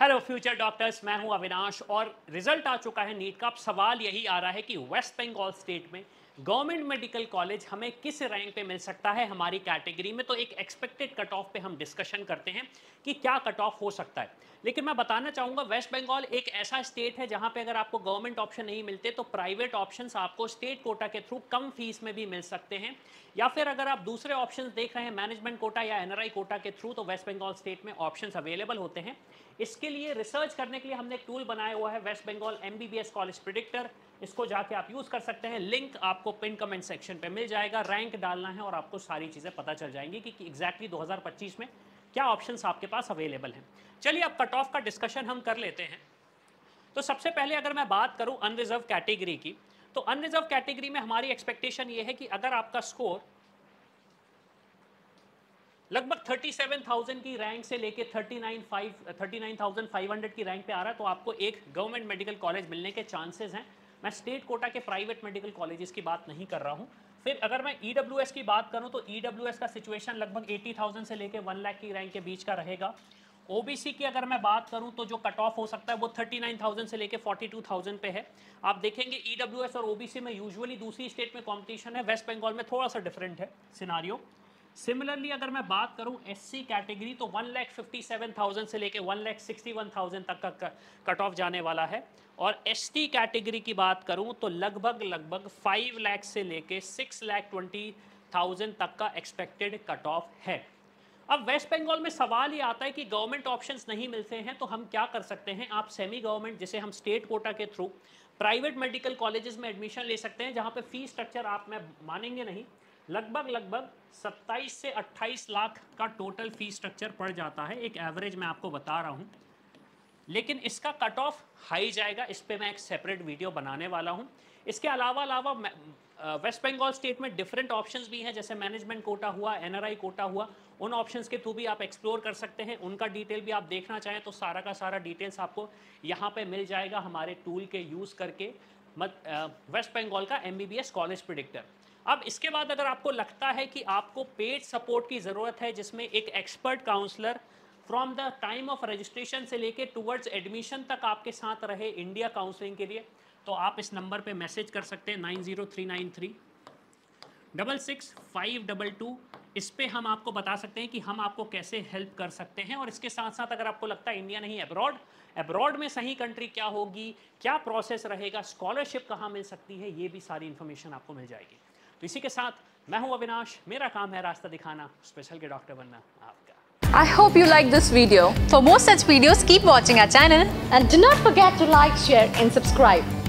Hello future doctors, मैं हूं अविनाश और रिजल्ट आ चुका है नीट का। अब सवाल यही आ रहा है कि वेस्ट बंगाल स्टेट में गवर्नमेंट मेडिकल कॉलेज हमें किस रैंक पे मिल सकता है हमारी कैटेगरी में। तो एक एक्सपेक्टेड कट ऑफ पे हम डिस्कशन करते हैं कि क्या कट ऑफ हो सकता है। लेकिन मैं बताना चाहूँगा, वेस्ट बंगाल एक ऐसा स्टेट है जहाँ पे अगर आपको गवर्नमेंट ऑप्शन नहीं मिलते तो प्राइवेट ऑप्शंस आपको स्टेट कोटा के थ्रू कम फीस में भी मिल सकते हैं, या फिर अगर आप दूसरे ऑप्शंस देख रहे हैं मैनेजमेंट कोटा या एनआरआई कोटा के थ्रू, तो वेस्ट बंगाल स्टेट में ऑप्शंस अवेलेबल होते हैं। इसके लिए रिसर्च करने के लिए हमने एक टूल बनाया हुआ है, West Bengal MBBS college predictor. इसको जाके आप यूज़ कर सकते हैं, लिंक आपको पिन कमेंट सेक्शन पे मिल जाएगा। रैंक डालना है और आपको सारी चीज़ें पता चल जाएंगी कि एग्जैक्टली 2025 में क्या ऑप्शंस आपके पास अवेलेबल हैं। चलिए अब कट ऑफ का डिस्कशन हम कर लेते हैं। तो सबसे पहले अगर मैं बात करूं अनरिजर्व कैटेगरी की, तो अनरिजर्व कैटेगरी में हमारी एक्सपेक्टेशन ये है कि अगर आपका स्कोर लगभग 37,000 की रैंक से लेके 39,500 की रैंक पे आ रहा है, तो आपको एक गवर्नमेंट मेडिकल कॉलेज मिलने के चांसेस हैं। मैं स्टेट कोटा के प्राइवेट मेडिकल कॉलेजेस की बात नहीं कर रहा हूँ। फिर अगर मैं ईडब्ल्यूएस की बात करूँ तो ईडब्ल्यूएस का सिचुएशन लगभग 80,000 से लेके 1 लाख की रैंक के बीच का रहेगा। ओबीसी की अगर मैं बात करूं तो जो कट ऑफ हो सकता है वो 39,000 से लेके 42,000 पे है। आप देखेंगे ईडब्ल्यूएस और ओबीसी में यूजुअली दूसरी स्टेट में कंपटीशन है, वेस्ट बंगाल में थोड़ा सा डिफरेंट है सिनारियो। सिमिलरली अगर मैं बात करूं एससी कैटेगरी तो 1,57,000 से लेके 1,61,000 तक का कट ऑफ जाने वाला है। और एसटी कैटेगरी की बात करूं तो लगभग 5 लाख से लेके 6,20,000 तक का एक्सपेक्टेड कट ऑफ है। अब वेस्ट बंगाल में सवाल ये आता है कि गवर्नमेंट ऑप्शंस नहीं मिलते हैं तो हम क्या कर सकते हैं। आप सेमी गवर्नमेंट, जिसे हम स्टेट कोटा के थ्रू प्राइवेट मेडिकल कॉलेजेस में एडमिशन ले सकते हैं, जहां पे फीस स्ट्रक्चर आप में मानेंगे नहीं, लगभग 27 से 28 लाख का टोटल फीस स्ट्रक्चर पड़ जाता है। एक एवरेज मैं आपको बता रहा हूं, लेकिन इसका कट ऑफ हाई जाएगा। इस पे मैं एक सेपरेट वीडियो बनाने वाला हूं। इसके अलावा वेस्ट बंगाल स्टेट में डिफरेंट ऑप्शंस भी हैं, जैसे मैनेजमेंट कोटा हुआ, एनआरआई कोटा हुआ। उन ऑप्शंस के थ्रू भी आप एक्सप्लोर कर सकते हैं। उनका डिटेल भी आप देखना चाहें तो सारा का सारा डिटेल्स आपको यहाँ पे मिल जाएगा हमारे टूल के यूज़ करके, वेस्ट बंगाल का एमबीबीएस कॉलेज प्रिडिक्टर। अब इसके बाद अगर आपको लगता है कि आपको पेड सपोर्ट की ज़रूरत है, जिसमें एक expert counsellor from the time of registration से लेके टूवर्ड्स एडमिशन तक आपके साथ रहे इंडिया काउंसलिंग के लिए, तो आप इस नंबर पे मैसेज कर सकते हैं 9039366522। इस पे हम आपको बता सकते हैं कि हम आपको कैसे हेल्प कर सकते हैं। और इसके साथ साथ अगर आपको लगता है इंडिया नहीं अब्रॉड में सही कंट्री क्या होगी, क्या प्रोसेस रहेगा, स्कॉलरशिप कहाँ मिल सकती है, ये भी सारी इन्फॉर्मेशन आपको मिल जाएगी। तो इसी के साथ मैं हूं अविनाश, मेरा काम है रास्ता दिखाना, स्पेशल के डॉक्टर बनना आपका। I hope you like this video. For more such videos, keep watching our channel and do not forget to like, share and subscribe.